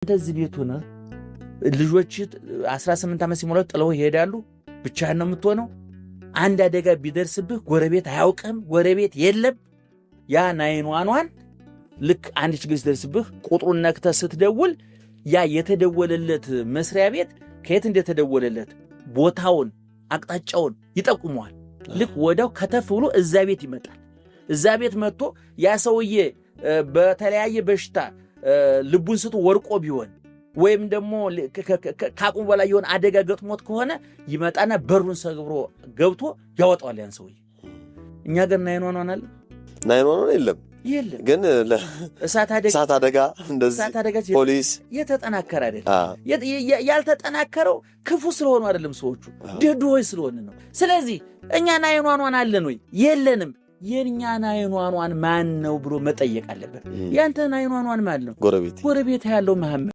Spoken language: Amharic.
እንደዚህ ቤት ሆነ ልጆች 18 ዓመት ሲሞላው ጥለው ይሄዳሉ። ብቻህን ነው የምትሆነው። አንድ አደጋ ቢደርስብህ ጎረቤት አያውቅም፣ ጎረቤት የለም። ያ ናይኗኗን ልክ አንድ ችግር ሲደርስብህ ቁጥሩን ነክተህ ስትደውል ያ የተደወለለት መስሪያ ቤት ከየት እንደተደወለለት ቦታውን አቅጣጫውን ይጠቁመዋል። ልክ ወዲያው ከተፍ ብሎ እዛ ቤት ይመጣል። እዛ ቤት መጥቶ ያ ሰውዬ በተለያየ በሽታ ልቡን ስቶ ወርቆ ቢሆን ወይም ደግሞ ካቁም በላይ የሆነ አደጋ ገጥሞት ከሆነ ይመጣና በሩን ሰግብሮ ገብቶ ያወጣዋል ያን ሰውዬ። እኛ ግን ናይኗኗን አለ ናይኗኗን የለም ግን እሳት አደጋ እንደዚህ ፖሊስ የተጠናከረ አይደለም። ያልተጠናከረው ክፉ ስለሆኑ አይደለም፣ ሰዎቹ ደድሆች ስለሆነ ነው። ስለዚህ እኛ ናይኗኗን አለን ወይ? የለንም። የኛ ናይኗኗን ማን ነው ብሎ መጠየቅ አለበት። ያንተ ናይኗኗን ማን ነው? ጎረቤት ያለው መሐመድ